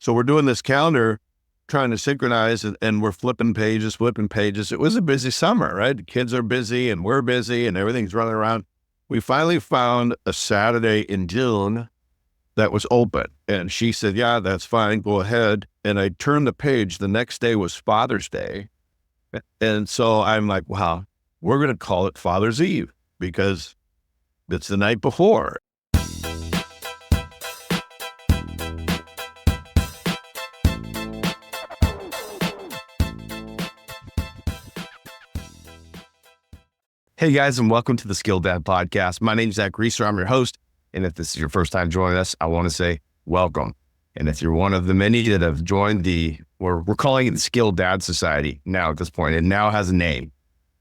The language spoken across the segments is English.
So we're doing this calendar, trying to synchronize, and we're flipping pages. It was a busy summer, right? The kids are busy and we're busy and everything's running around. We finally found a Saturday in June that was open. And she said, yeah, that's fine. Go ahead. And I turned the page. The next day was Father's Day. And so I'm like, wow, we're going to call it Father's Eve because it's the night before. Hey guys, and welcome to the SkilledDad Podcast. My name is Zach Reeser. I'm your host. And if this is your first time joining us, I want to say welcome. And if you're one of the many that have joined we're calling it the SkilledDad Society now at this point. It now has a name.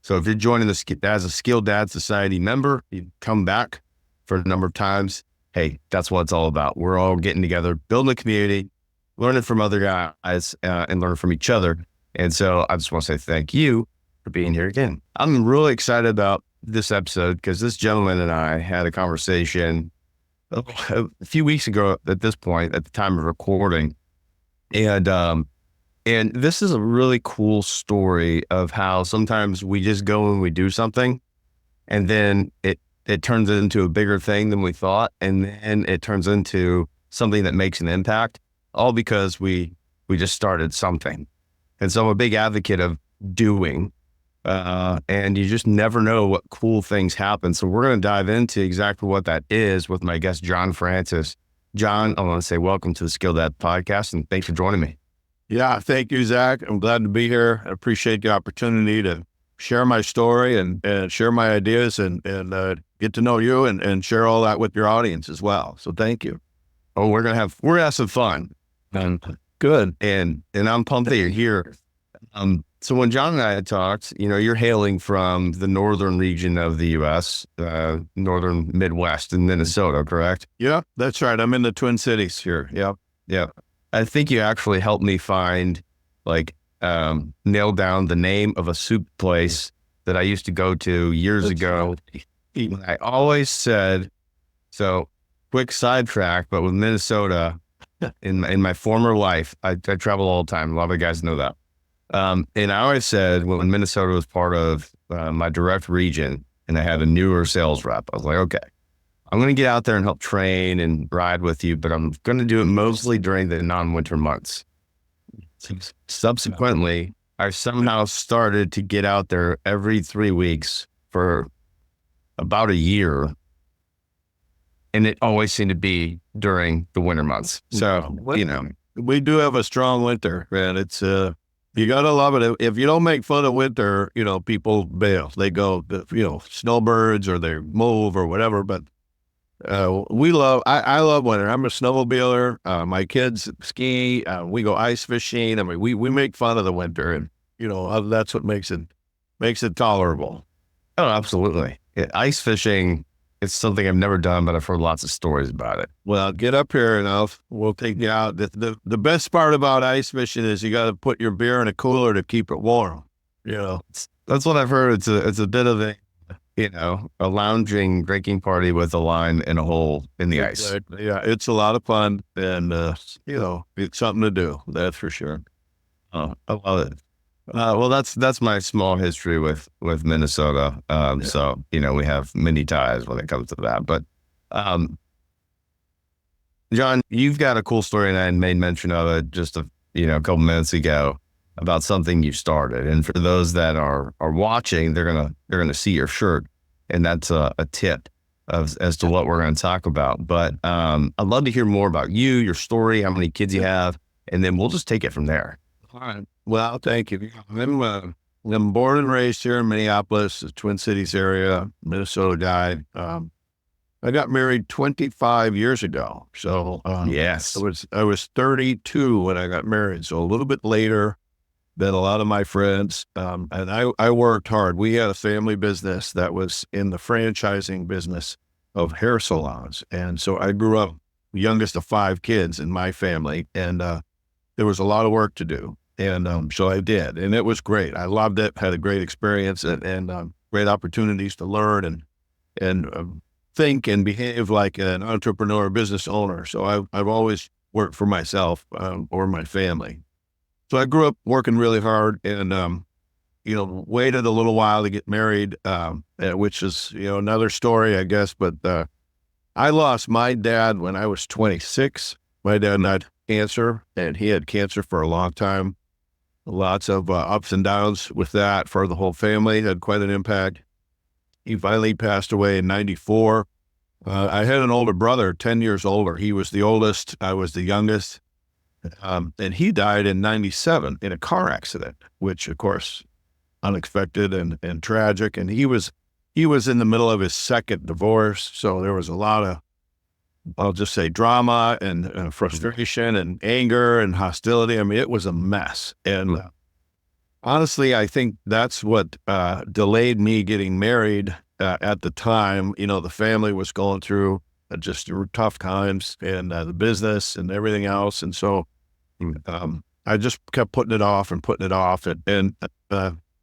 So if you're joining as a SkilledDad Society member, you come back for a number of times. Hey, that's what it's all about. We're all getting together, building a community, learning from other guys, and learning from each other. And so I just want to say thank you for being here again. I'm really excited about this episode because this gentleman and I had a conversation a few weeks ago at this point, at the time of recording. And this is a really cool story of how sometimes we just go and we do something and then it turns into a bigger thing than we thought. And then it turns into something that makes an impact, all because we just started something. And so I'm a big advocate of doing. And you just never know what cool things happen. So we're going to dive into exactly what that is with my guest, John Francis. John, I want to say welcome to the SkilledDad Podcast and thanks for joining me. Yeah, thank you, Zach. I'm glad to be here. I appreciate the opportunity to share my story and share my ideas and get to know you and share all that with your audience as well. So thank you. Oh, we're going to have some fun. Good. And I'm pumped that you're here. So when John and I had talked, you're hailing from the northern region of the U.S., northern Midwest in Minnesota, correct? Yeah, that's right. I'm in the Twin Cities here. Yeah. Yeah. I think you actually helped me find, nail down the name of a soup place that I used to go to years ago. I always said, so quick sidetrack, but with Minnesota, in my former life, I travel all the time. A lot of guys know that. And I always said when Minnesota was part of my direct region and I had a newer sales rep, I was like, okay, I'm going to get out there and help train and ride with you, but I'm going to do it mostly during the non-winter months. Subsequently, I somehow started to get out there every 3 weeks for about a year. And it always seemed to be during the winter months. So, we do have a strong winter, man. It's, you got to love it. If you don't make fun of winter, people bail. They go, snowbirds or they move or whatever. But I love winter. I'm a snowmobiler. My kids ski. We go ice fishing. I mean, we make fun of the winter, and that's what makes it tolerable. Oh, absolutely. Yeah, ice fishing. It's something I've never done, but I've heard lots of stories about it. Well, get up here and we'll take you out. The best part about ice fishing is you got to put your beer in a cooler to keep it warm. That's what I've heard. It's a bit of a lounging drinking party with a line and a hole in the ice. Yeah, it's a lot of fun, and it's something to do. That's for sure. Oh, I love it. Well, that's my small history with Minnesota. So, we have many ties when it comes to that. But, John, you've got a cool story, and I made mention of it just a couple minutes ago about something you started. And for those that are watching, they're gonna see your shirt, and that's a tip as to what we're going to talk about. But I'd love to hear more about you, your story, how many kids you have, and then we'll just take it from there. All right. Well, thank you. I'm born and raised here in Minneapolis, the Twin Cities area, Minnesota guy. I got married 25 years ago. So yes, I was 32 when I got married. So a little bit later than a lot of my friends. And I worked hard. We had a family business that was in the franchising business of hair salons. And so I grew up youngest of 5 kids in my family. And there was a lot of work to do. And so I did, and it was great. I loved it, had a great experience and great opportunities to learn and think and behave like an entrepreneur, business owner. So I've always work for myself or my family. So I grew up working really hard and, waited a little while to get married, which is, another story, I guess. But I lost my dad when I was 26. My dad had cancer, and he had cancer for a long time. Lots of ups and downs with that for the whole family. Had quite an impact. He finally passed away in 94. I had an older brother, 10 years older. He was the oldest. I was the youngest. And he died in 97 in a car accident, which of course, unexpected and tragic. And he was in the middle of his second divorce. So there was a lot of, I'll just say, drama and frustration and anger and hostility. I mean, it was a mess. And honestly, I think that's what delayed me getting married at the time. The family was going through just tough times and the business and everything else. And so I just kept putting it off. And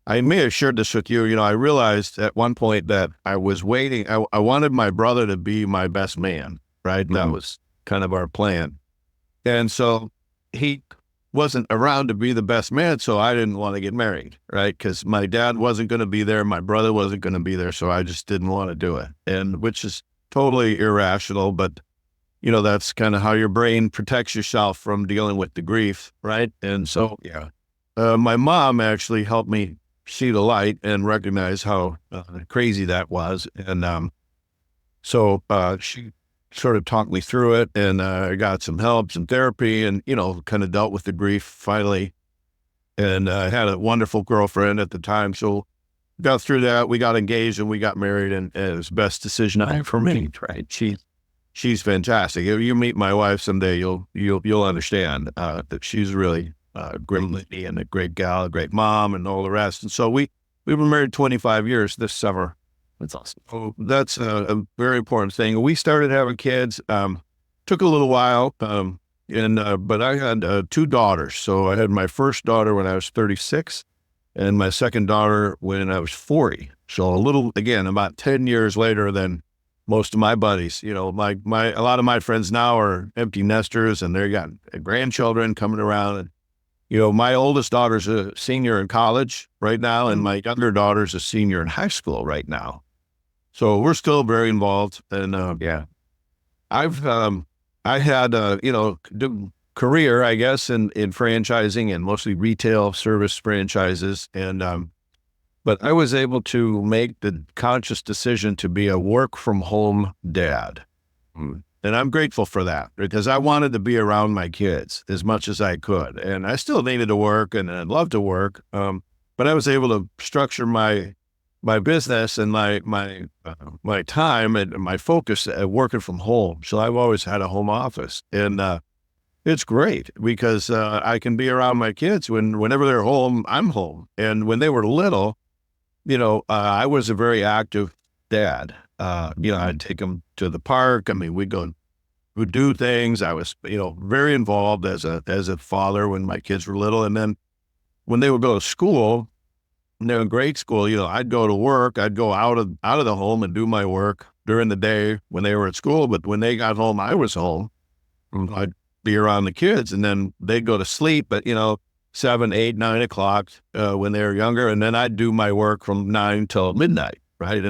I may have shared this with you. I realized at one point that I was waiting. I wanted my brother to be my best man, right? That was kind of our plan. And so he wasn't around to be the best man. So I didn't want to get married, right? Because my dad wasn't going to be there. My brother wasn't going to be there. So I just didn't want to do it. And which is totally irrational, but that's kind of how your brain protects yourself from dealing with the grief, right? And so, my mom actually helped me see the light and recognize how crazy that was. And so she sort of talked me through it, and I got some help, some therapy, and, kind of dealt with the grief finally. And I had a wonderful girlfriend at the time. So got through that. We got engaged and we got married, and it was the best decision I ever made, right? She's fantastic. If you meet my wife someday, you'll understand that she's really a great lady and a great gal, a great mom, and all the rest. And so we were married 25 years this summer. That's awesome. So that's a very important thing. We started having kids. Took a little while, but I had 2 daughters. So I had my first daughter when I was 36, and my second daughter when I was 40. So about 10 years later than most of my buddies. A lot of my friends now are empty nesters, and they got grandchildren coming around. And my oldest daughter's a senior in college right now, and my younger daughter's a senior in high school right now. So we're still very involved. And I had a career, I guess, in franchising and mostly retail service franchises, and but I was able to make the conscious decision to be a work from home dad. And I'm grateful for that, because I wanted to be around my kids as much as I could. And I still needed to work, and I'd love to work. But I was able to structure my business and my time and my focus at working from home. So I've always had a home office, and it's great because I can be around my kids whenever they're home. I'm home. And when they were little, I was a very active dad. I'd take them to the park. I mean, we'd do things. I was, very involved as a father when my kids were little. And then when they would go to school, and they're in grade school, I'd go to work. I'd go out of the home and do my work during the day when they were at school. But when they got home, I was home. I'd be around the kids, and then they'd go to sleep at, 7, 8, 9 o'clock when they were younger. And then I'd do my work from 9 till midnight. Right.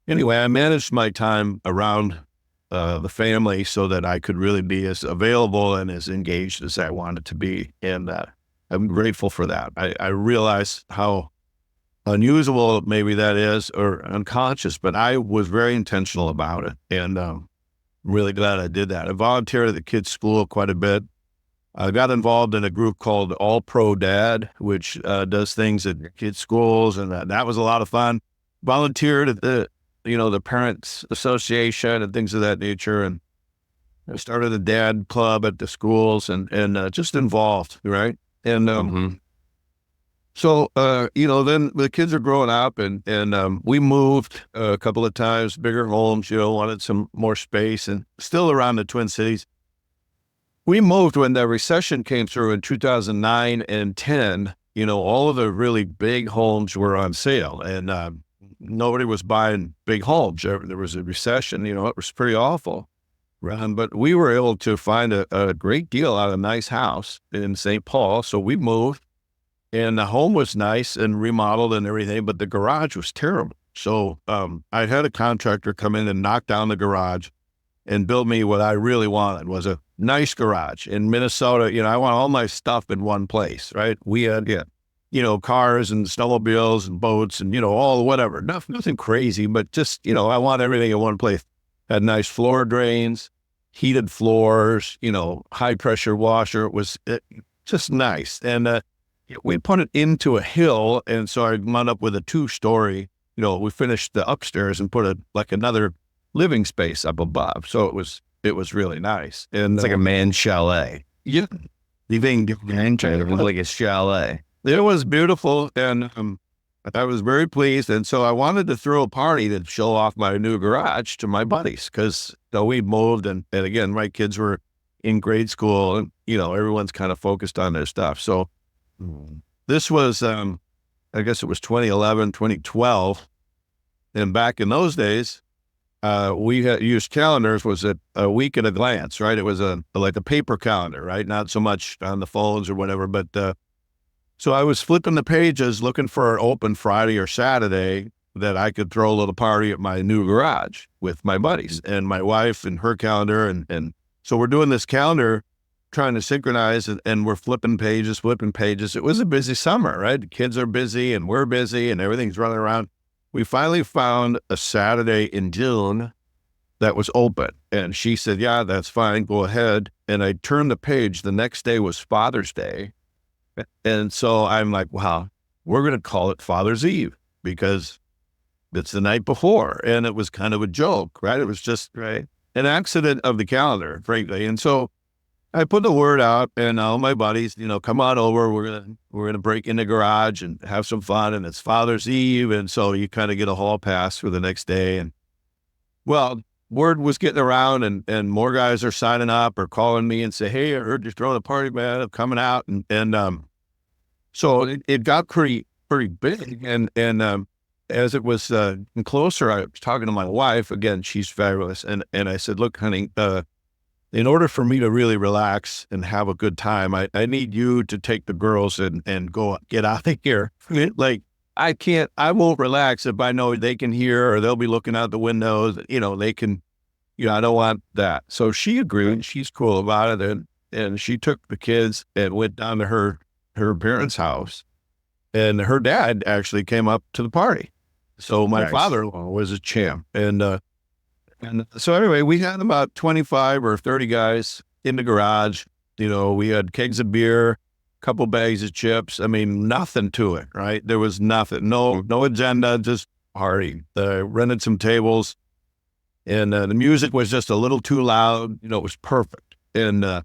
Anyway, I managed my time around the family so that I could really be as available and as engaged as I wanted to be. And I'm grateful for that. I realize how unusual maybe that is, or unconscious, but I was very intentional about it. And I'm really glad I did that. I volunteered at the kids' school quite a bit. I got involved in a group called All Pro Dad, which does things at kids' schools, and that was a lot of fun. Volunteered at the Parents Association and things of that nature, and I started a dad club at the schools, and just involved, right? And so then the kids are growing up, and we moved a couple of times, bigger homes, wanted some more space, and still around the Twin Cities. We moved when the recession came through in 2009 and 10. All of the really big homes were on sale, and nobody was buying big homes. There was a recession. It was pretty awful. But we were able to find a great deal on a nice house in St. Paul. So we moved, and the home was nice and remodeled and everything, but the garage was terrible. So I had a contractor come in and knock down the garage and build me what I really wanted, was a nice garage. In Minnesota, I want all my stuff in one place, right? We had, cars and snowmobiles and boats and, all whatever. Nothing crazy, but just, I want everything in one place. Had nice floor drains, heated floors, high pressure washer. It was just nice. And we put it into a hill. And so I wound up with a 2-story, we finished the upstairs and put another living space up above. So it was really nice. And It's like a man chalet. yeah, Like a chalet. it was beautiful. And I was very pleased. And so I wanted to throw a party to show off my new garage to my buddies, because we moved and again, my kids were in grade school and, everyone's kind of focused on their stuff. So this was, I guess it was 2011, 2012. And back in those days, we had used calendars, was a week at a glance, right? It was like a paper calendar, right? Not so much on the phones or whatever, but so I was flipping the pages looking for an open Friday or Saturday that I could throw a little party at my new garage with my buddies and my wife and her calendar. And so we're doing this calendar, trying to synchronize, and we're flipping pages. It was a busy summer, right? The kids are busy and we're busy and everything's running around. We finally found a Saturday in June that was open. And she said, yeah, that's fine. Go ahead. And I turned the page. The next day was Father's Day. And so I'm like, wow, we're going to call it Father's Eve because it's the night before. And it was kind of a joke, right? It was just an accident of the calendar, frankly. And so I put the word out, and all my buddies, come on over. We're gonna break in the garage and have some fun. And it's Father's Eve, and so you kind of get a hall pass for the next day. And well, word was getting around, and more guys are signing up or calling me and say, "Hey, I heard you're throwing a party, man. I'm coming out." And so it got pretty big. And as it was closer, I was talking to my wife again. She's fabulous, and I said, "Look, honey, in order for me to really relax and have a good time, I need you to take the girls and go get out of here. Like, I won't relax if I know they can hear or they'll be looking out the windows, they can, I don't want that." So she agreed. She's cool about it. And she took the kids and went down to her parents' house, and her dad actually came up to the party. So my father-in-law was a champ. And so anyway, we had about 25 or 30 guys in the garage. We had kegs of beer, a couple bags of chips. I mean, nothing to it, right? There was nothing, no agenda, just party. Rented some tables, and the music was just a little too loud. It was perfect. And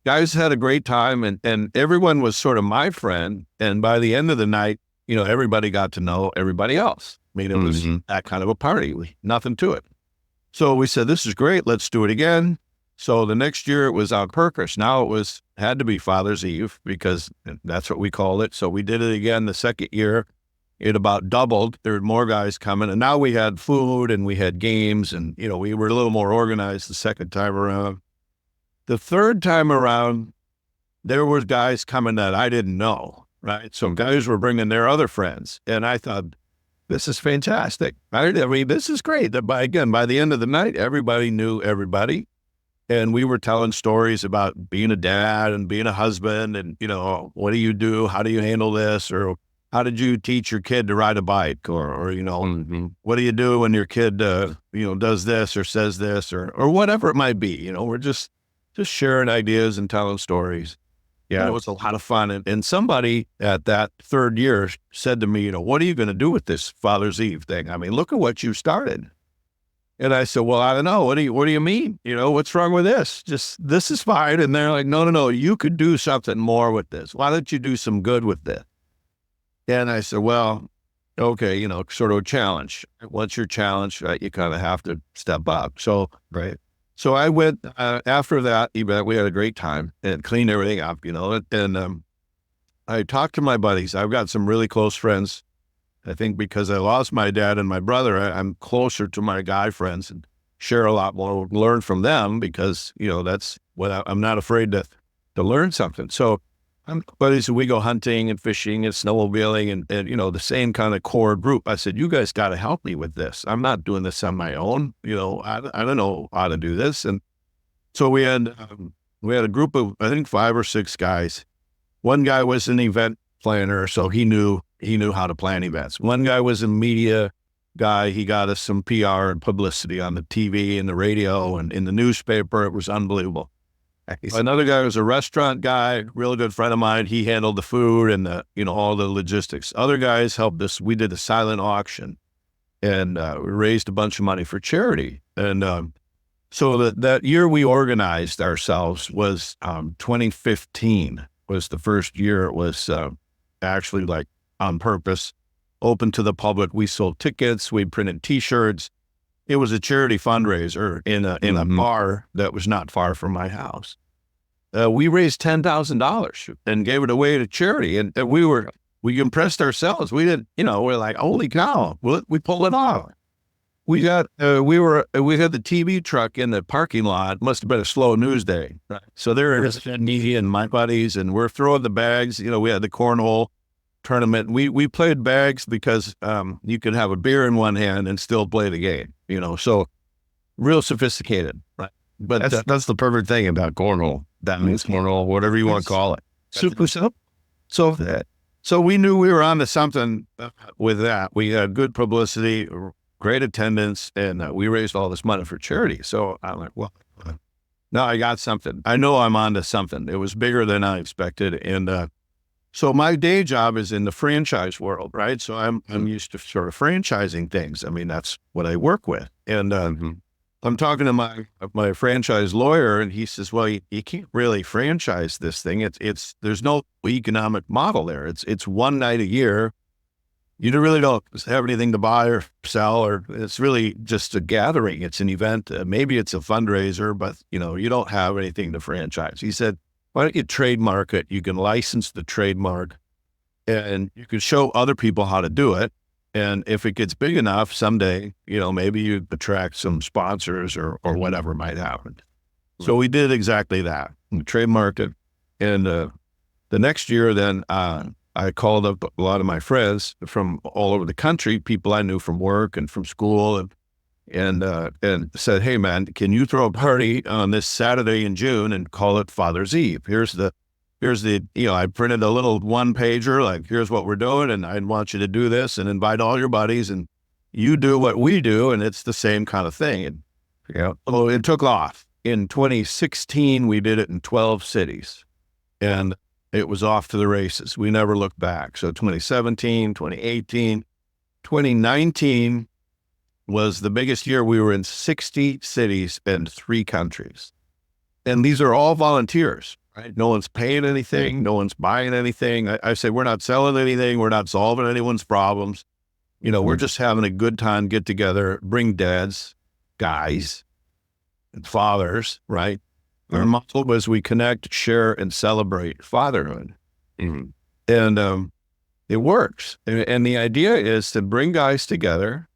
guys had a great time, and everyone was sort of my friend. And by the end of the night, everybody got to know everybody else. I mean, it was that kind of a party, nothing to it. So we said, this is great. Let's do it again. So the next year it was on purpose. Now it had to be Father's Eve because that's what we called it. So we did it again the second year. It about doubled. There were more guys coming. And now we had food and we had games, and, we were a little more organized the second time around. The third time around, there were guys coming that I didn't know, right? So guys were bringing their other friends. And I thought, this is fantastic. I mean, this is great. By the end of the night, everybody knew everybody. And we were telling stories about being a dad and being a husband and, what do you do? How do you handle this? Or how did you teach your kid to ride a bike? Or what do you do when your kid, does this or says this or whatever it might be? We're just sharing ideas and telling stories. Yeah, it was a lot of fun. And somebody at that third year said to me, what are you going to do with this Father's Eve thing? I mean, look at what you started. And I said, well, I don't know. What do you mean? What's wrong with this? Just, this is fine. And they're like, no, you could do something more with this. Why don't you do some good with this? And I said, well, okay, sort of a challenge. Once you're challenged, right, you kind of have to step up. So, right. So I went, after that event, we had a great time and cleaned everything up, and I talked to my buddies. I've got some really close friends. I think because I lost my dad and my brother, I'm closer to my guy friends, and share a lot more, learn from them, because, that's what I'm not afraid to learn something. So buddies, we go hunting and fishing and snowmobiling and the same kind of core group. I said, you guys got to help me with this. I'm not doing this on my own. I don't know how to do this. And so we had a group of, I think, 5 or 6 guys. One guy was an event planner, so he knew how to plan events. One guy was a media guy. He got us some PR and publicity on the TV and the radio and in the newspaper. It was unbelievable. Another guy was a restaurant guy, real good friend of mine. He handled the food and all the logistics. Other guys helped us. We did a silent auction, and we raised a bunch of money for charity. And so that year we organized ourselves was 2015 was the first year it was actually like on purpose, open to the public. We sold tickets. We printed T-shirts. It was a charity fundraiser in a bar that was not far from my house. We raised $10,000 and gave it away to charity. And we impressed ourselves. We didn't, we're like, holy cow, we pulled it off. We had the TV truck in the parking lot. Must have been a slow news day. Right. So there is me and my buddies, and we're throwing the bags. We had the cornhole tournament. We played bags because you could have a beer in one hand and still play the game. So real sophisticated, right? But that's the perfect thing about cornhole. That means cornhole, whatever you want to call it. Super simple. So we knew we were onto something with that. We had good publicity, great attendance, and we raised all this money for charity. So I'm like, well, now I got something. I know I'm onto something. It was bigger than I expected, and so my day job is in the franchise world, right? So I'm used to sort of franchising things. I mean, that's what I work with. And I'm talking to my franchise lawyer, and he says, well, you can't really franchise this thing. There's no economic model there. It's one night a year. You really don't have anything to buy or sell, or it's really just a gathering. It's an event. Maybe it's a fundraiser, but you don't have anything to franchise. He said, why don't you trademark it? You can license the trademark, and you can show other people how to do it. And if it gets big enough someday, maybe you attract some sponsors or whatever might happen. Right. So we did exactly that. We trademarked it. And the next year, then I called up a lot of my friends from all over the country, people I knew from work and from school, and said, hey man, can you throw a party on this Saturday in June and call it Father's Eve? Here's the, I printed a little 1-pager, like, here's what we're doing. And I want you to do this and invite all your buddies, and you do what we do. And it's the same kind of thing. And, so it took off. In 2016, we did it in 12 cities, and it was off to the races. We never looked back. So 2017, 2018, 2019, was the biggest year. We were in 60 cities and 3 countries. And these are all volunteers, right? No one's paying anything. No one's buying anything. I say, we're not selling anything. We're not solving anyone's problems. We're just having a good time, get together, bring dads, guys, and fathers, right? Our motto was we connect, share, and celebrate fatherhood. Mm-hmm. And it works. And the idea is to bring guys together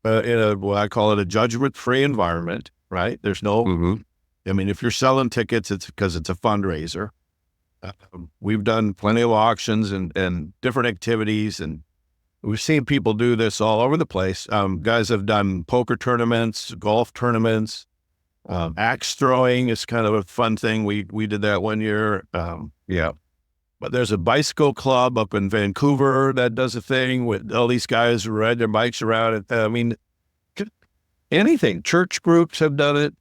in what I call it a judgment-free environment, right? There's no, I mean, if you're selling tickets, it's because it's a fundraiser. We've done plenty of auctions and different activities, and we've seen people do this all over the place. Guys have done poker tournaments, golf tournaments, axe throwing is kind of a fun thing. We did that one year. But there's a bicycle club up in Vancouver that does a thing with all these guys who ride their bikes around. I mean, anything. Church groups have done it.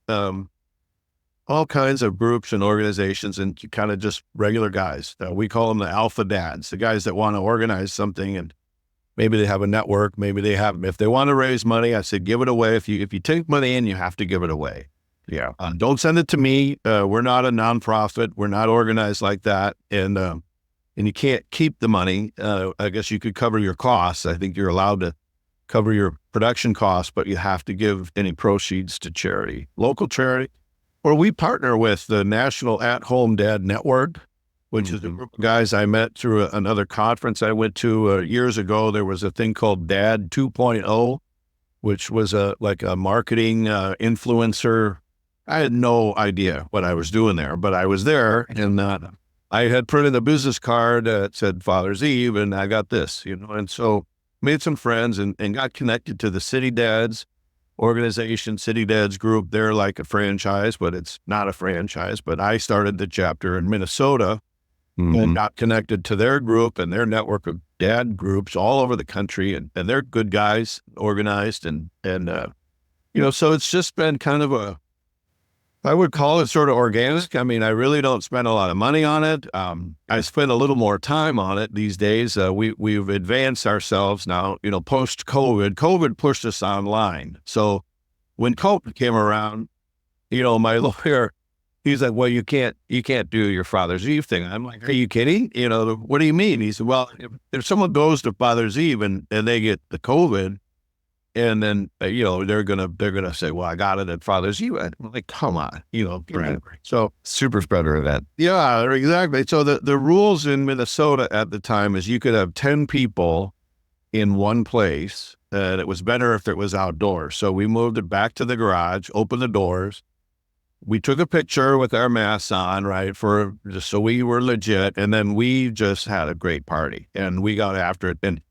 All kinds of groups and organizations, and kind of just regular guys. We call them the alpha dads, the guys that want to organize something, and maybe they have a network. Maybe they have. If they want to raise money, I said, give it away. If you take money in, you have to give it away. Yeah. Don't send it to me. We're not a nonprofit. We're not organized like that. And you can't keep the money. I guess you could cover your costs. I think you're allowed to cover your production costs, but you have to give any proceeds to charity, local charity. Or we partner with the National At-Home Dad Network, which is a group of guys I met through another conference I went to years ago. There was a thing called Dad 2.0, which was like a marketing influencer. I had no idea what I was doing there, but I was there, and I had printed a business card that said Father's Eve, and I got this, and so made some friends and got connected to the City Dads organization, City Dads group. They're like a franchise, but it's not a franchise. But I started the chapter in Minnesota and got connected to their group and their network of dad groups all over the country. And they're good guys, organized. And so it's just been kind of I would call it sort of organic. I mean, I really don't spend a lot of money on it. I spend a little more time on it these days. We've advanced ourselves now, post-COVID. COVID pushed us online. So when COVID came around, my lawyer, he's like, well, you can't do your Father's Eve thing. I'm like, are you kidding? What do you mean? He said, well, if someone goes to Father's Eve and they get the COVID, and then, they're gonna say, well, I got it at Father's Eve. I'm like, come on, Right. So Super spreader event. yeah, exactly. So the rules in Minnesota at the time is you could have 10 people in one place, and it was better if it was outdoors. So we moved it back to the garage, opened the doors. We took a picture with our masks on, right, just so we were legit. And then we just had a great party, and we got after it. And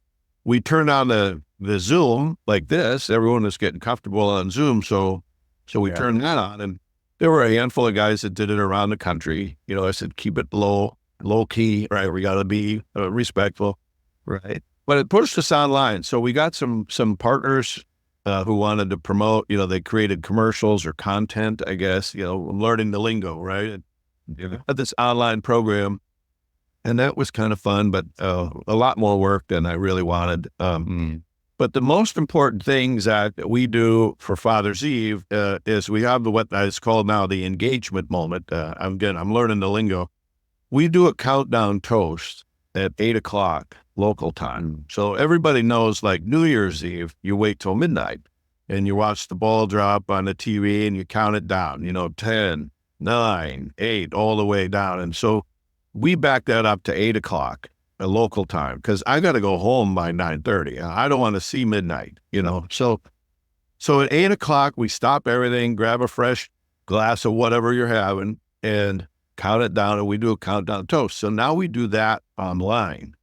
we turned on the Zoom like this. Everyone was getting comfortable on Zoom. So we turned that on, and there were a handful of guys that did it around the country. I said, keep it low key, right? We got to be respectful, right? But it pushed us online. So we got some partners who wanted to promote, they created commercials or content, I guess, learning the lingo, right? And had this online program. And that was kind of fun, but a lot more work than I really wanted. But the most important things that we do for Father's Eve is we have what is called now the engagement moment. I'm learning the lingo. We do a countdown toast at 8:00 local time. So everybody knows, like New Year's Eve, you wait till midnight and you watch the ball drop on the TV and you count it down, 10, 9, 8, all the way down. And so we back that up to 8:00 a local time, because I got to go home by 9:30. I don't want to see midnight, So at 8:00, we stop everything, grab a fresh glass of whatever you're having, and count it down, and we do a countdown toast. So now we do that online,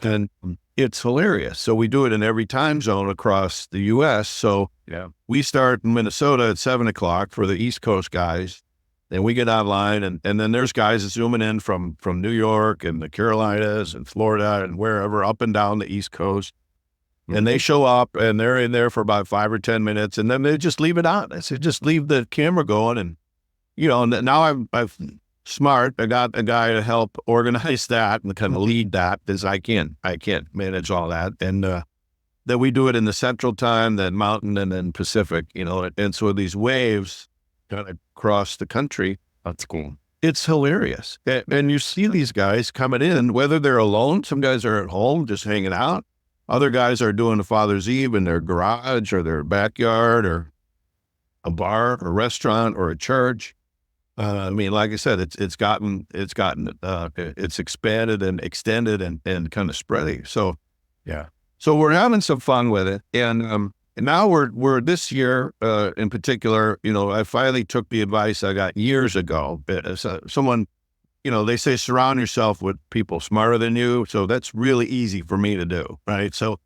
and it's hilarious. So we do it in every time zone across the U.S. So we start in Minnesota at 7:00 for the East Coast guys. Then we get online, and then there's guys zooming in from New York and the Carolinas and Florida and wherever, up and down the East Coast. And they show up, and they're in there for about 5 or 10 minutes, and then they just leave it on. I said, just leave the camera going. And, and now I'm smart. I got a guy to help organize that and kind of lead that, because I can't manage all that. And then we do it in the Central Time, then Mountain, and then Pacific, and so these waves kind of across the country. That's cool. It's hilarious. And you see these guys coming in, whether they're alone, some guys are at home just hanging out. Other guys are doing a Father's Eve in their garage or their backyard or a bar or restaurant or a church. Like I said, it's expanded and extended and kind of spreading. So, so we're having some fun with it. And now we're this year in particular, I finally took the advice I got years ago. Someone, they say surround yourself with people smarter than you. So that's really easy for me to do, right? So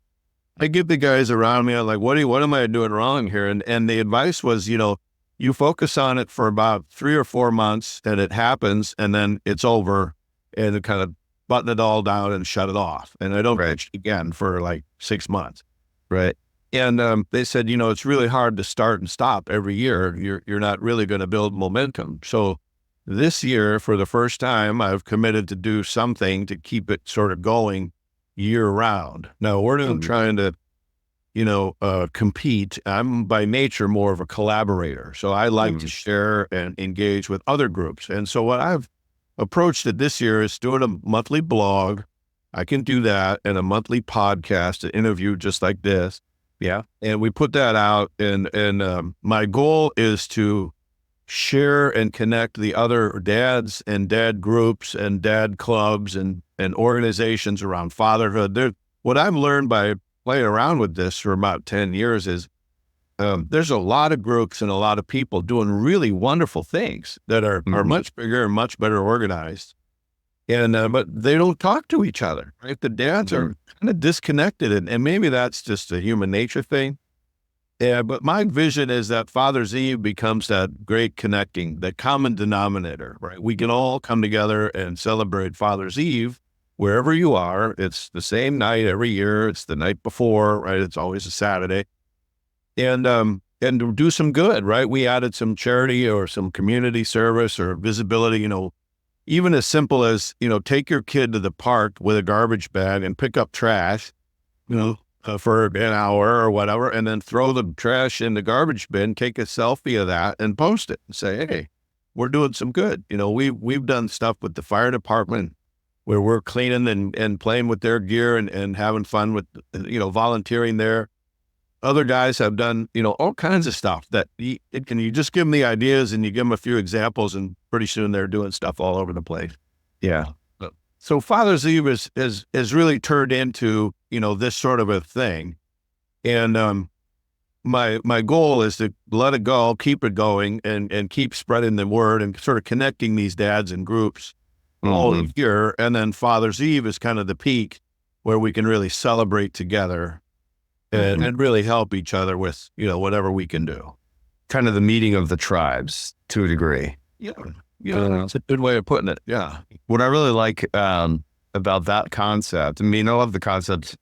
I give the guys around me, I'm like, what am I doing wrong here? And the advice was, you focus on it for about 3 or 4 months, and it happens, and then it's over, and it kind of button it all down and shut it off. And I don't pitch again for like 6 months. Right. And they said, it's really hard to start and stop every year. You're not really going to build momentum. So this year, for the first time, I've committed to do something to keep it sort of going year round. Now, we're not trying to, compete. I'm by nature more of a collaborator. So I like to share and engage with other groups. And so what I've approached it this year is doing a monthly blog. I can do that, and a monthly podcast, an interview just like this. Yeah. And we put that out, and my goal is to share and connect the other dads and dad groups and dad clubs and organizations around fatherhood. What I've learned by playing around with this for about 10 years is there's a lot of groups and a lot of people doing really wonderful things that are much bigger and much better organized. And but they don't talk to each other, right? The dads are kind of disconnected, and maybe that's just a human nature thing. Yeah, but my vision is that Father's Eve becomes that great connecting, that common denominator, right? We can all come together and celebrate Father's Eve wherever you are. It's the same night every year. It's the night before, right? It's always a Saturday. And to do some good, right? We added some charity or some community service or visibility, even as simple as, take your kid to the park with a garbage bag and pick up trash, for an hour or whatever, and then throw the trash in the garbage bin, take a selfie of that and post it and say, hey, we're doing some good. We've done stuff with the fire department where we're cleaning and playing with their gear and having fun with, volunteering there. Other guys have done, all kinds of stuff that you just give them the ideas and you give them a few examples and pretty soon they're doing stuff all over the place. Yeah. So Father's Eve is really turned into, this sort of a thing. And my goal is to let it go, keep it going and keep spreading the word and sort of connecting these dads in groups all year. And then Father's Eve is kind of the peak where we can really celebrate together and really help each other with, whatever we can do. Kind of the meeting of the tribes to a degree. Yeah. That's a good way of putting it. Yeah. What I really like about that concept, I love the concept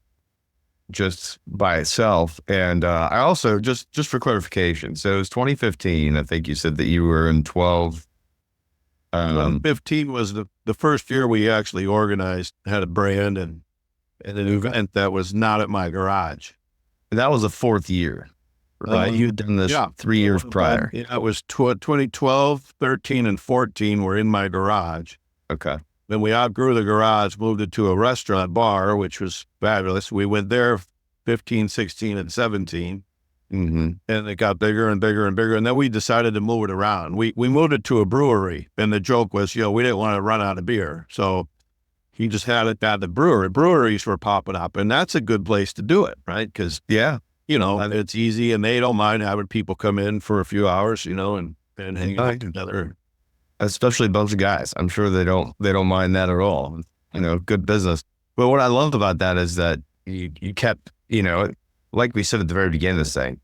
just by itself. And I also, just for clarification, so it was 2015, I think you said that you were in 12. 15 was the first year we actually organized, had a brand and an event that was not at my garage. And that was the fourth year. Right. You'd done this 3 years prior. Yeah, it was 2012, 13, and 14 were in my garage. Okay. Then we outgrew the garage, moved it to a restaurant bar, which was fabulous. We went there 15, 16, and 17. And it got bigger and bigger and bigger. And then we decided to move it around. We moved it to a brewery. And the joke was, we didn't want to run out of beer. So he just had it at the brewery. Breweries were popping up. And that's a good place to do it, right? Because, it's easy and they don't mind having people come in for a few hours, and hang out together. Especially a bunch of guys. I'm sure they don't mind that at all. Good business. But what I loved about that is that you kept, like we said at the very beginning of this thing,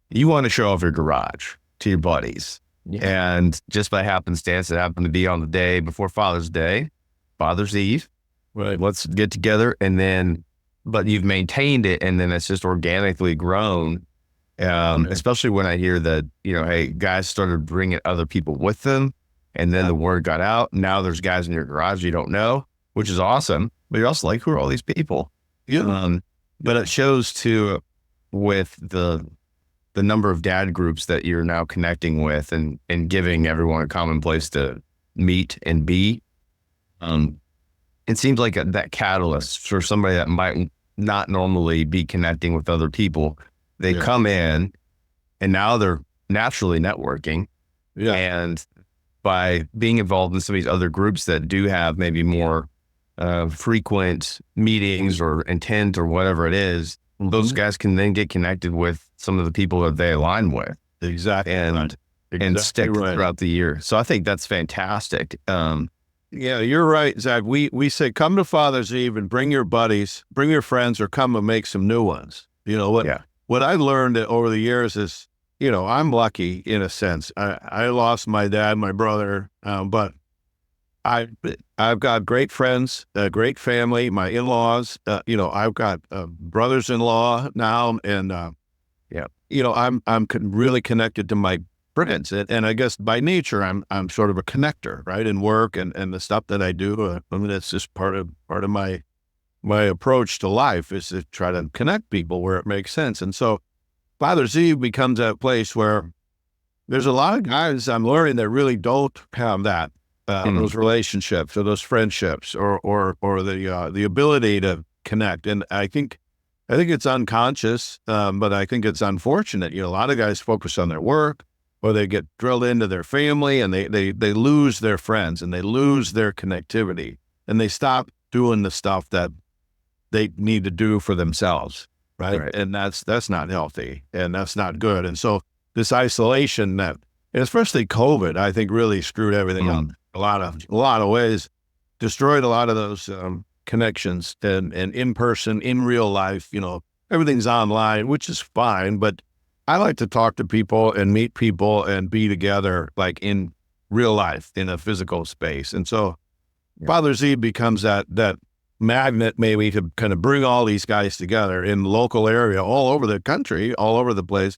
you want to show off your garage to your buddies. Yeah. And just by happenstance, it happened to be on the day before Father's Day, Father's Eve. Right. Let's get together but you've maintained it and then it's just organically grown. Especially when I hear that, hey, guys started bringing other people with them and then the word got out. Now there's guys in your garage you don't know, which is awesome. But you're also like, who are all these people? Yeah. But it shows too with the number of dad groups that you're now connecting with and giving everyone a common place to meet and be. It seems like that catalyst for somebody that might not normally be connecting with other people. They come in and now they're naturally networking. Yeah. And by being involved in some of these other groups that do have maybe more frequent meetings or intent or whatever it is, those guys can then get connected with some of the people that they align with. Exactly. And stick throughout the year. So I think that's fantastic. Yeah, you're right, Zach. We say, come to Father's Eve and bring your buddies, bring your friends, or come and make some new ones. What I learned over the years is, I'm lucky in a sense. I lost my dad, my brother, but I've got great friends, a great family, my in-laws. I've got brothers-in-law now, and I'm really connected to my friends. And I guess by nature, I'm sort of a connector, right? In work and the stuff that I do. It's just part of my approach to life is to try to connect people where it makes sense. And so Father's Eve becomes that place where there's a lot of guys I'm learning that really don't have that, those relationships or those friendships or the ability to connect. And I think it's unconscious, but I think it's unfortunate. A lot of guys focus on their work, or they get drilled into their family and they lose their friends and they lose their connectivity and they stop doing the stuff that they need to do for themselves, right? And that's not healthy, and that's not good. And so this isolation that, and especially COVID, I think really screwed everything up. A lot of ways, destroyed a lot of those connections and in person, in real life. Everything's online, which is fine, but I like to talk to people and meet people and be together like in real life in a physical space. And so Father's Eve becomes that magnet maybe to kind of bring all these guys together in local area, all over the country, all over the place.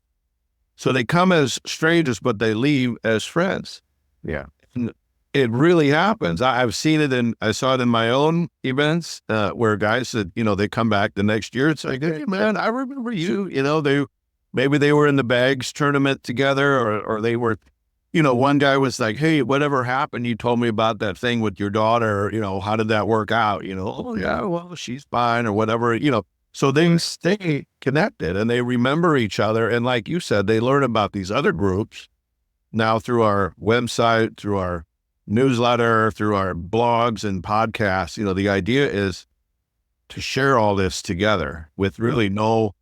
So they come as strangers, but they leave as friends. Yeah. And it really happens. I've seen it I saw it in my own events where guys said, they come back the next year. It's like, hey man, I remember you, maybe they were in the bags tournament together or they were, one guy was like, hey, whatever happened? You told me about that thing with your daughter, how did that work out? Oh yeah, well, she's fine or whatever, so they stay connected and they remember each other. And like you said, they learn about these other groups now through our website, through our newsletter, through our blogs and podcasts. The idea is to share all this together with really no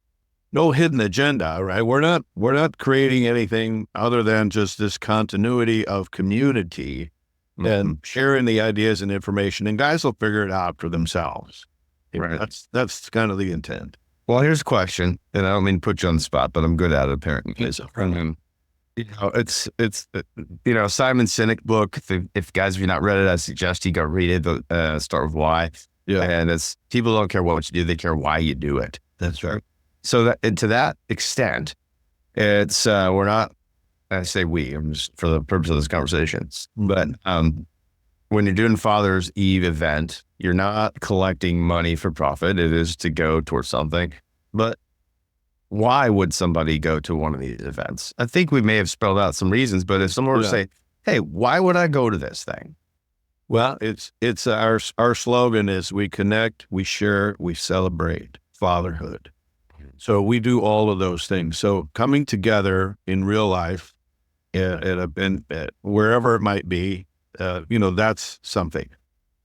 hidden agenda, right? We're not creating anything other than just this continuity of community and sharing the ideas and information, and guys will figure it out for themselves. Right. That's kind of the intent. Well, here's a question, and I don't mean to put you on the spot, but I'm good at it apparently. It's Simon Sinek book. If guys, if you're not read it, I suggest you go read it. Start with why. Yeah. And it's people don't care what you do; they care why you do it. That's right. So that, and to that extent, it's we're not. I say we. I'm just for the purpose of this conversation. But when you're doing Father's Eve event, you're not collecting money for profit. It is to go towards something. But why would somebody go to one of these events? I think we may have spelled out some reasons, but if someone were to say, hey, why would I go to this thing? Well, it's our slogan is we connect, we share, we celebrate fatherhood. So we do all of those things. So coming together in real life, wherever it might be, that's something.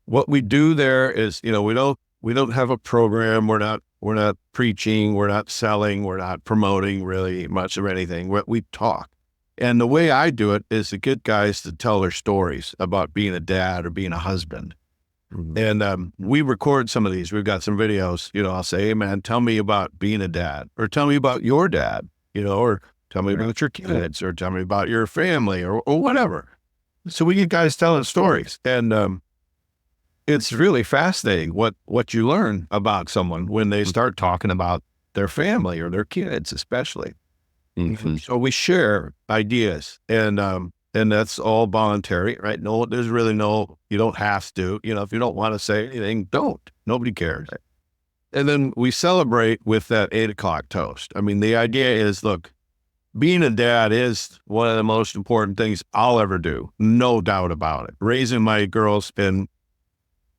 What we do there is, we don't have a program. We're not preaching. We're not selling. We're not promoting really much of anything. We talk. And the way I do it is to get guys to tell their stories about being a dad or being a husband. And we record some of these. We've got some videos. I'll say, hey man, tell me about being a dad, or tell me about your dad, or tell me about your kids, or tell me about your family, or whatever. So we get guys telling stories, and it's really fascinating what you learn about someone when they start talking about their family or their kids, especially. So we share ideas, and that's all voluntary, right? No, there's really you don't have to, if you don't want to say anything, don't. Nobody cares. Right. And then we celebrate with that 8:00 toast. I mean, the idea is, look, being a dad is one of the most important things I'll ever do. No doubt about it. Raising my girls and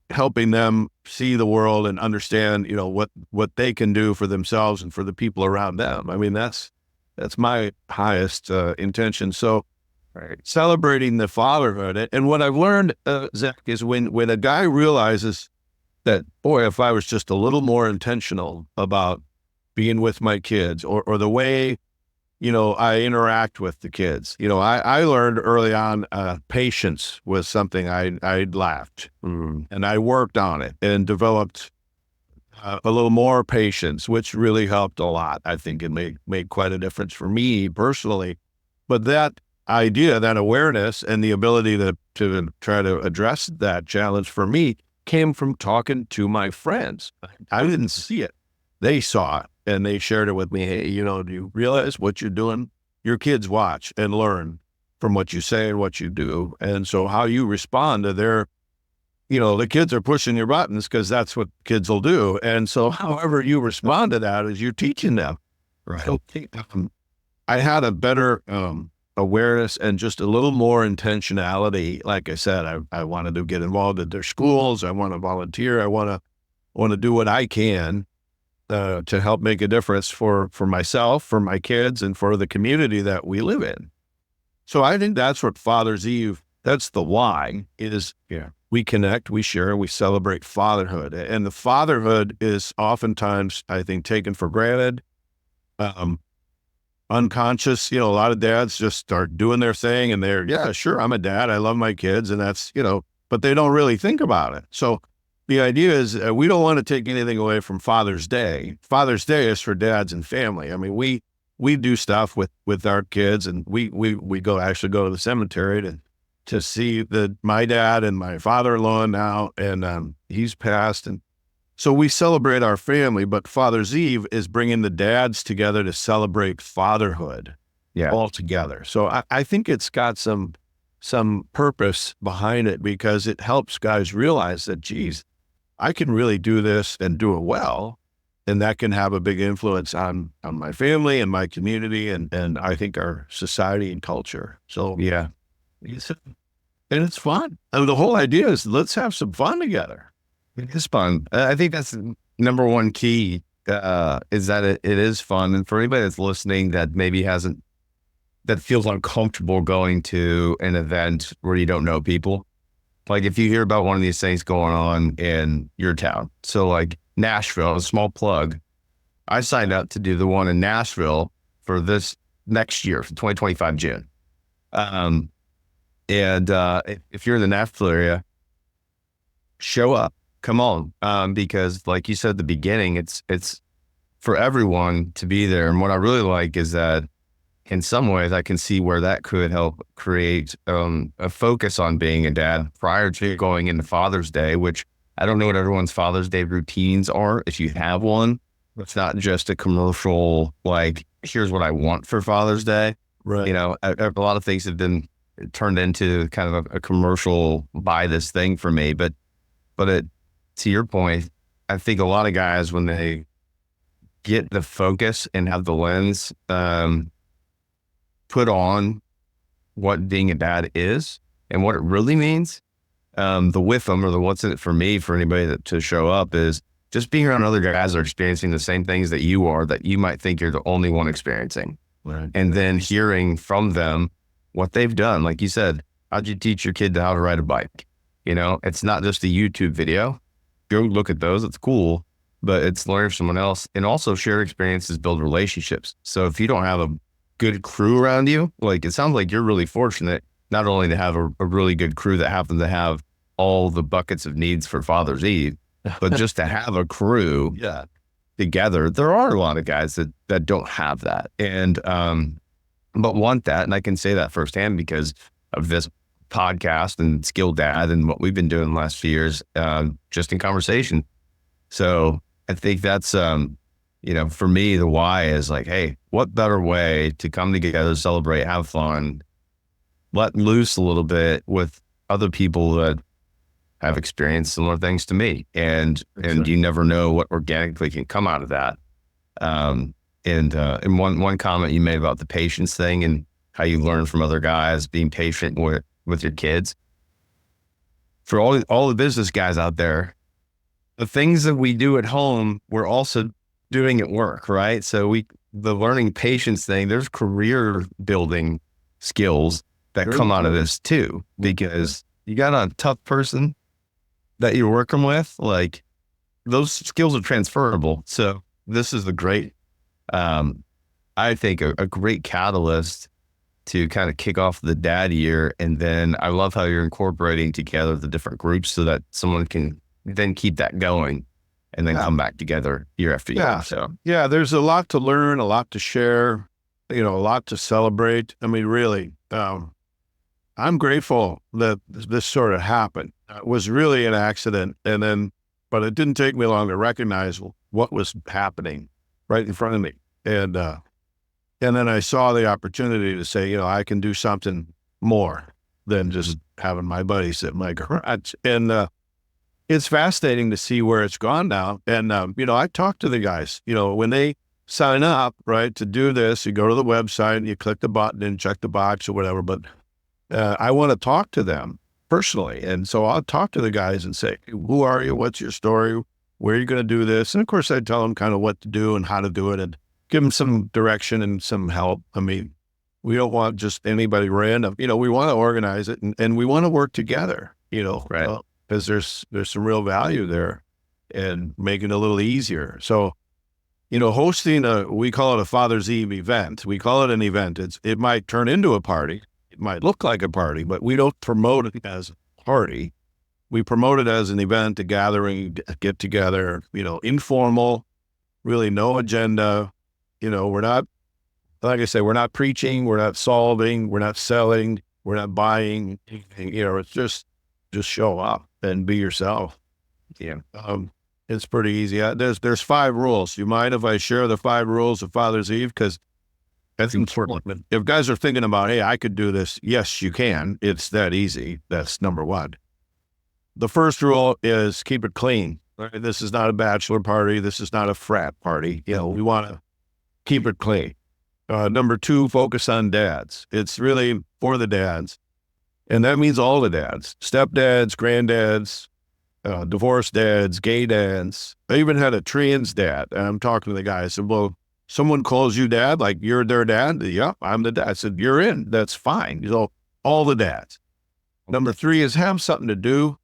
helping them see the world and understand, what they can do for themselves and for the people around them. I mean, that's my highest intention. So celebrating the fatherhood. And what I've learned, Zach, is when a guy realizes that, boy, if I was just a little more intentional about being with my kids or the way, I interact with the kids. I learned early on, patience was something I'd lacked, and I worked on it and developed a little more patience, which really helped a lot. I think it made quite a difference for me personally. But that idea, that awareness and the ability to try to address that challenge for me came from talking to my friends. I didn't see it. They saw it. And they shared it with me. Hey, do you realize what you're doing? Your kids watch and learn from what you say and what you do. And so how you respond to their, the kids are pushing your buttons because that's what kids will do. And so however you respond to that is you're teaching them. Right. So, I had a better awareness and just a little more intentionality. Like I said, I wanted to get involved in their schools. I want to volunteer. I want to do what I can to help make a difference for myself, for my kids, and for the community that we live in. So I think that's what Father's Eve, that's the why, is we connect, we share, we celebrate fatherhood. And the fatherhood is oftentimes, I think, taken for granted, unconscious. A lot of dads just start doing their thing and yeah, sure, I'm a dad. I love my kids. And that's, but they don't really think about it. So the idea is we don't want to take anything away from Father's Day. Father's Day is for dads and family. I mean, we do stuff with our kids, and we actually go to the cemetery to see my dad and my father-in-law now, and he's passed. And so we celebrate our family, but Father's Eve is bringing the dads together to celebrate fatherhood all together. So I think it's got some purpose behind it, because it helps guys realize that, geez, I can really do this and do it well. And that can have a big influence on my family and my community, and I think our society and culture. So yeah. And it's fun. And the whole idea is, let's have some fun together. It is fun. I think that's number one key, is that it is fun. And for anybody that's listening that maybe that feels uncomfortable going to an event where you don't know people, like if you hear about one of these things going on in your town, so like Nashville, a small plug, I signed up to do the one in Nashville for this next year, for 2025 June. And if you're in the Nashville area, show up, come on. Because like you said at the beginning, it's for everyone to be there. And what I really like is that in some ways I can see where that could help create a focus on being a dad prior to going into Father's Day, which I don't know what everyone's Father's Day routines are. If you have one, it's not just a commercial, like, here's what I want for Father's Day. Right. A lot of things have been turned into kind of a commercial, buy this thing for me. But to your point, I think a lot of guys, when they get the focus and have the lens put on what being a dad is and what it really means, the with them, or the what's in it for me, for anybody to show up, is just being around other guys that are experiencing the same things that you are, that you might think you're the only one experiencing. Right. And then hearing from them what they've done. Like you said, how'd you teach your kid how to ride a bike? It's not just a YouTube video. Go look at those. It's cool, but it's learning from someone else. And also, shared experiences build relationships. So if you don't have a good crew around you, like, it sounds like you're really fortunate not only to have a really good crew that happen to have all the buckets of needs for Father's Eve, but just to have a crew together. There are a lot of guys that don't have that, and but want that. And I can say that firsthand because of this podcast and Skilled Dad and what we've been doing the last few years, just in conversation. So I think that's, for me, the why is like, hey, what better way to come together, celebrate, have fun, let loose a little bit with other people that have experienced similar things to me. And you never know what organically can come out of that. And one comment you made about the patience thing and how you learn from other guys, being patient with your kids. For all the business guys out there, the things that we do at home, we're also doing at work, right? So the learning patience thing, there's career building skills that come out of this too, because you got a tough person that you're working with, like, those skills are transferable. So this is I think a great catalyst to kind of kick off the dad year. And then I love how you're incorporating together the different groups so that someone can then keep that going and then come back together year after year. So there's a lot to learn, a lot to share, a lot to celebrate. I mean, really, I'm grateful that this sort of happened. It was really an accident, but it didn't take me long to recognize what was happening right in front of me. And then I saw the opportunity to say, I can do something more than just having my buddy sit in my garage. And it's fascinating to see where it's gone now. And, I talk to the guys, when they sign up, right, to do this, you go to the website and you click the button and check the box or whatever. But I want to talk to them personally. And so I'll talk to the guys and say, who are you? What's your story? Where are you going to do this? And of course, I tell them kind of what to do and how to do it and give them some direction and some help. I mean, we don't want just anybody random, we want to organize it and we want to work together, Right. because there's some real value there and making it a little easier. So, hosting we call it a Father's Eve event. We call it an event. It might turn into a party. It might look like a party, but we don't promote it as a party. We promote it as an event, a gathering, a get together, informal, really no agenda. We're not, like I say, we're not preaching, we're not solving, we're not selling, we're not buying. It's just show up and be yourself. Yeah. It's pretty easy. There's 5 rules. You mind if I share the 5 rules of Father's Eve? Because that's important. If guys are thinking about, hey, I could do this, yes, you can. It's that easy. That's number 1. The first rule is keep it clean. Right? This is not a bachelor party. This is not a frat party. We want to keep it clean. Number 2, focus on dads. It's really for the dads. And that means all the dads, stepdads, granddads, divorced dads, gay dads. I even had a trans dad. And I'm talking to the guy. I said, well, someone calls you dad, like you're their dad? Yeah, I'm the dad. I said, you're in. That's fine. All the dads. Number 3 is have something to do.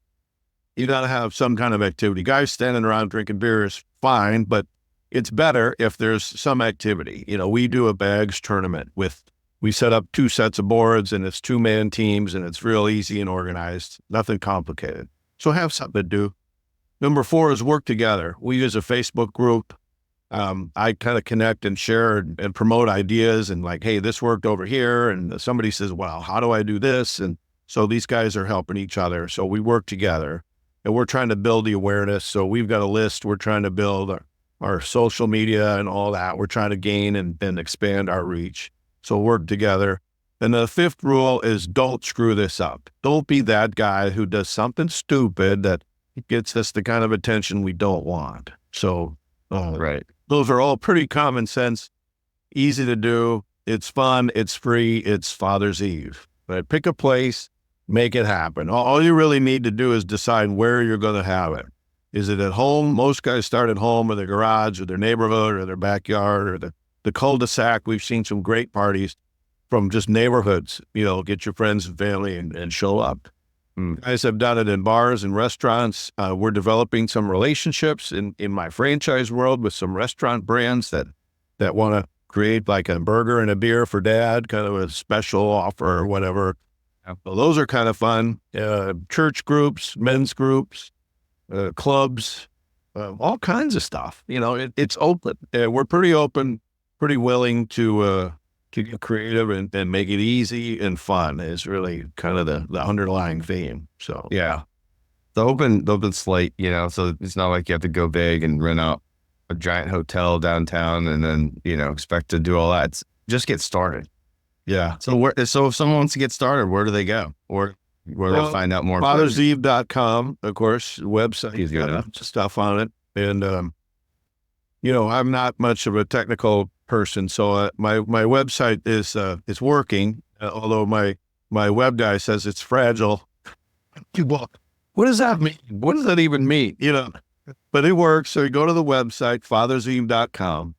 You got to have some kind of activity. Guys standing around drinking beer is fine, but it's better if there's some activity. We do a bags tournament we set up 2 sets of boards and it's 2-man teams and it's real easy and organized, nothing complicated. So have something to do. Number 4 is work together. We use a Facebook group. I kind of connect and share and promote ideas and like, hey, this worked over here. And somebody says, well, how do I do this? And so these guys are helping each other. So we work together and we're trying to build the awareness. So we've got a list. We're trying to build our social media and all that. We're trying to gain and expand our reach. So work together. And the 5th rule is don't screw this up. Don't be that guy who does something stupid that gets us the kind of attention we don't want. So right. Those are all pretty common sense, easy to do. It's fun. It's free. It's Father's Eve. Right? Pick a place, make it happen. All you really need to do is decide where you're going to have it. Is it at home? Most guys start at home or their garage or their neighborhood or their backyard or the cul-de-sac. We've seen some great parties from just neighborhoods, get your friends and family and show up. Guys have done it in bars and restaurants. We're developing some relationships in my franchise world with some restaurant brands that want to create like a burger and a beer for dad, kind of a special offer or whatever. Yeah. So those are kind of fun. Church groups, men's groups, clubs, all kinds of stuff. It's open. We're pretty open, pretty willing to get creative and make it easy and fun is really kind of the underlying theme. So yeah, the open slate, so it's not like you have to go big and rent out a giant hotel downtown and then, expect to do all that. Just get started. Yeah. So if someone wants to get started, where do they go? Or where do they find out more? FathersEve.com, of course, website, got stuff on it. And, I'm not much of a technical person. So my website is it's working, although my web guy says it's fragile. What does that mean? What does that even mean? But it works. So you go to the website, FathersEve.com.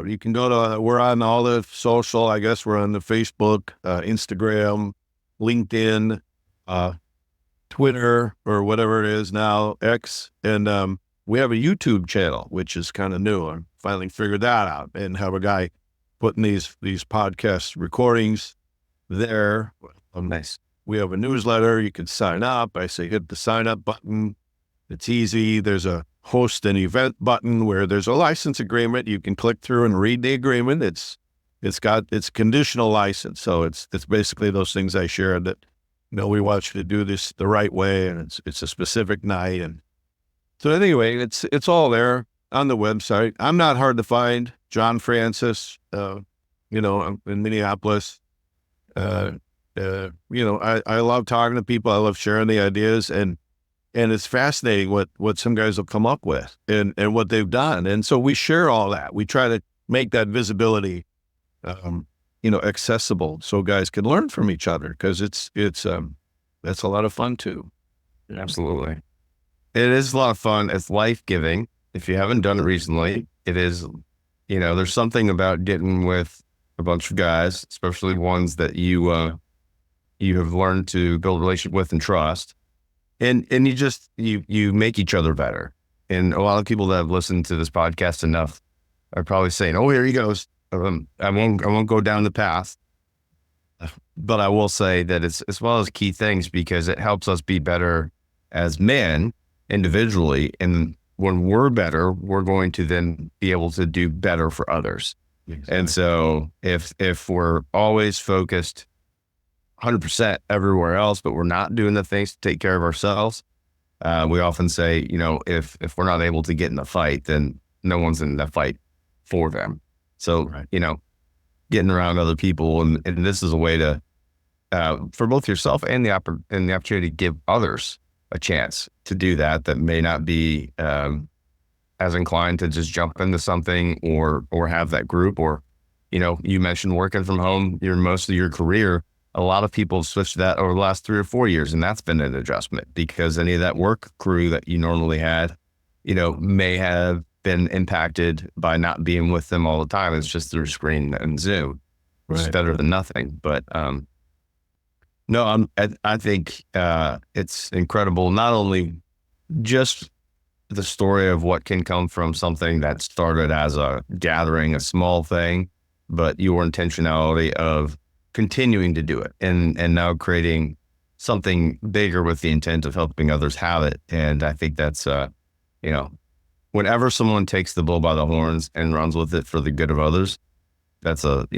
You can go to, we're on all the social, I guess we're on the Facebook, Instagram, LinkedIn, Twitter, or whatever it is now, X. And we have a YouTube channel, which is kind of new. I finally figured that out and have a guy putting these podcast recordings there. Nice. We have a newsletter. You can sign up. I say hit the sign up button. It's easy. There's a host an event button where there's a license agreement. You can click through and read the agreement. It's conditional license. So it's basically those things I shared that, we want you to do this the right way. And it's a specific night. And so anyway, it's all there on the website. I'm not hard to find. John Francis, I'm in Minneapolis. I love talking to people. I love sharing the ideas and it's fascinating what some guys will come up with and what they've done. And so we share all that. We try to make that visibility, accessible so guys can learn from each other because that's a lot of fun too. Absolutely. It is a lot of fun. It's life-giving. If you haven't done it recently, it is, there's something about getting with a bunch of guys, especially ones that you have learned to build a relationship with and trust. and you make each other better. And a lot of people that have listened to this podcast enough are probably saying, "Oh, here he goes. I won't go down the path." But I will say that it's as well as key things, because it helps us be better as men individually. And when we're better, we're going to then be able to do better for others. Exactly. And so if we're always focused 100% everywhere else, but we're not doing the things to take care of ourselves, we often say, if we're not able to get in the fight, then no one's in the fight for them. So, right. Getting around other people, and this is a way to, for both yourself and the opportunity to give others a chance to do that may not be as inclined to just jump into something or have that group. Or, you mentioned working from home most of your career. A lot of people have switched to that over the last 3 or 4 years, and that's been an adjustment, because any of that work crew that you normally had, may have been impacted by not being with them all the time. It's just through screen and Zoom, which is better than nothing. But no, I think it's incredible. Not only just the story of what can come from something that started as a gathering, a small thing, but your intentionality of continuing to do it and now creating something bigger with the intent of helping others have it. And I think that's, whenever someone takes the bull by the horns and runs with it for the good of others, that's a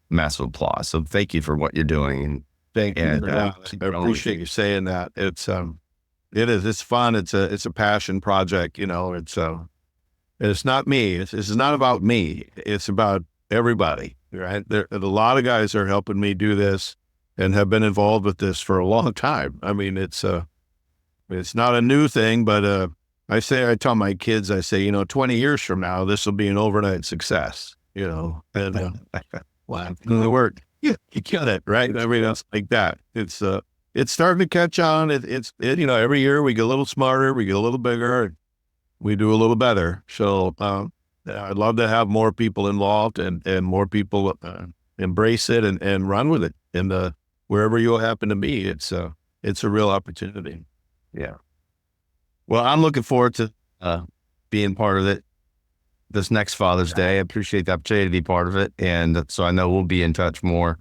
massive applause. So thank you for what you're doing. And thank you. I appreciate you saying that. It's fun. It's a passion project. It's not me. This is not about me. It's about everybody. Right. A lot of guys are helping me do this and have been involved with this for a long time. I mean, it's not a new thing, but I tell my kids, 20 years from now, this will be an overnight success, and wow, the word, yeah, you got it, right? Everything else like that. It's starting to catch on. Every year we get a little smarter, we get a little bigger, we do a little better. So, I'd love to have more people involved and more people embrace it and run with it. And wherever you'll happen to be, it's a real opportunity. Yeah. Well, I'm looking forward to being part of it this next Father's Day. I appreciate the opportunity to be part of it. And so I know we'll be in touch more.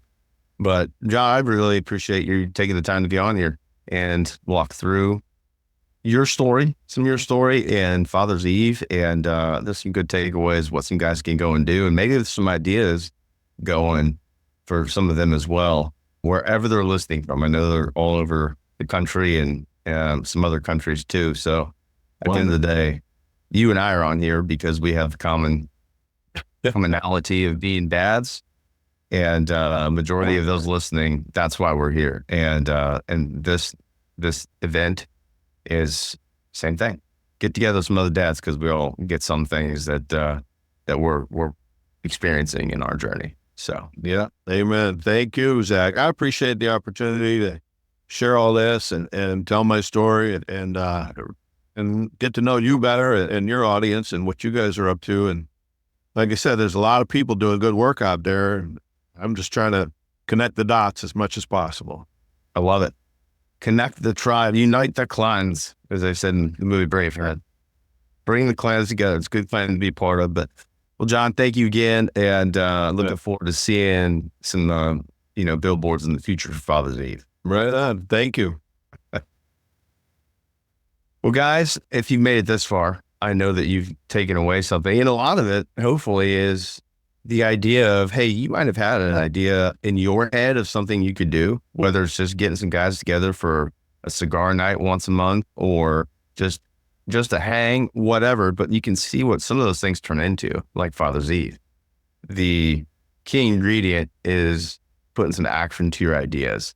But John, I really appreciate you taking the time to be on here and walk through some of your story and Father's Eve. And there's some good takeaways, what some guys can go and do. And maybe there's some ideas going for some of them as well, wherever they're listening from. I know they're all over the country and some other countries too. So at the end of the day, you and I are on here because we have commonality of being dads. And majority of those listening, that's why we're here. And this event is same thing. Get together with some other dads, because we all get some things that we're experiencing in our journey. So yeah, amen. Thank you, Zach. I appreciate the opportunity to share all this and tell my story and get to know you better and your audience and what you guys are up to. And like I said, there's a lot of people doing good work out there. And I'm just trying to connect the dots as much as possible. I love it. Connect the tribe, unite the clans, as I said in the movie Braveheart. Bring the clans together. It's a good plan to be part of. But well, John, thank you again, and looking forward to seeing some billboards in the future for Father's Eve. Right on. Thank you. Well, guys, if you've made it this far, I know that you've taken away something, and a lot of it, hopefully, is the idea of, hey, you might have had an idea in your head of something you could do, whether it's just getting some guys together for a cigar night once a month or just a hang, whatever. But you can see what some of those things turn into, like Father's Eve. The key ingredient is putting some action to your ideas.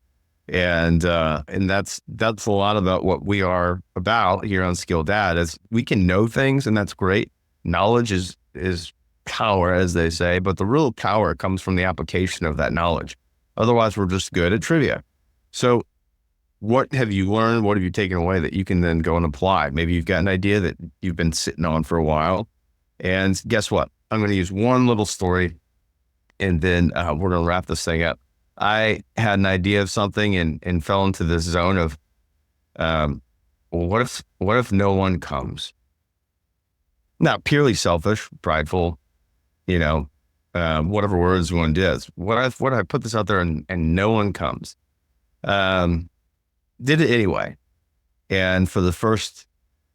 And that's a lot about what we are about here on Skilled Dad. Is we can know things, and that's great. Knowledge is power, as they say, but the real power comes from the application of that knowledge. Otherwise, we're just good at trivia. So what have you learned? What have you taken away that you can then go and apply? Maybe you've got an idea that you've been sitting on for a while. And guess what? I'm going to use one little story, and then we're going to wrap this thing up. I had an idea of something and fell into this zone of well, what if no one comes? Not purely selfish, prideful, whatever words one does. What if I put this out there and no one comes? Did it anyway. And for the first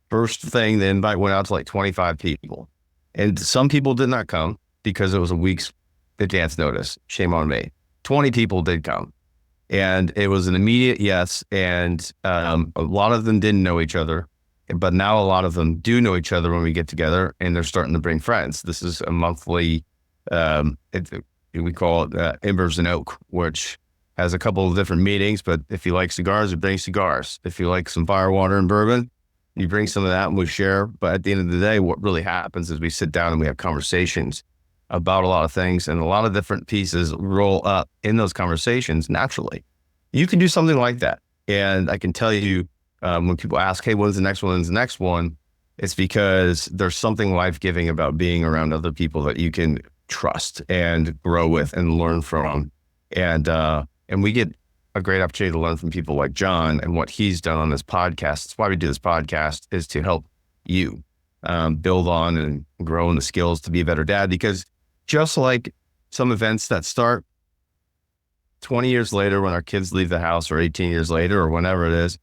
thing, the invite went out to like 25 people. And some people did not come because it was a week's advance notice. Shame on me. 20 people did come. And it was an immediate yes. And a lot of them didn't know each other. But now a lot of them do know each other when we get together, and they're starting to bring friends. This is a monthly, we call it Embers and Oak, which has a couple of different meetings. But if you like cigars, you bring cigars. If you like some firewater and bourbon, you bring some of that and we share. But at the end of the day, what really happens is we sit down and we have conversations about a lot of things, and a lot of different pieces roll up in those conversations naturally. You can do something like that. And I can tell you, when people ask, hey, when's the next one? When's the next one? It's because there's something life-giving about being around other people that you can trust and grow with and learn from. And we get a great opportunity to learn from people like John and what he's done on this podcast. That's why we do this podcast, is to help you build on and grow in the skills to be a better dad. Because just like some events that start 20 years later when our kids leave the house, or 18 years later, or whenever it is,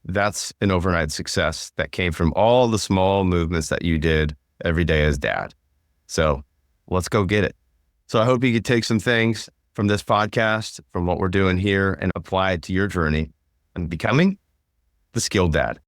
that's an overnight success that came from all the small movements that you did every day as dad. So let's go get it. So I hope you could take some things from this podcast, from what we're doing here, and apply it to your journey and becoming the skilled dad.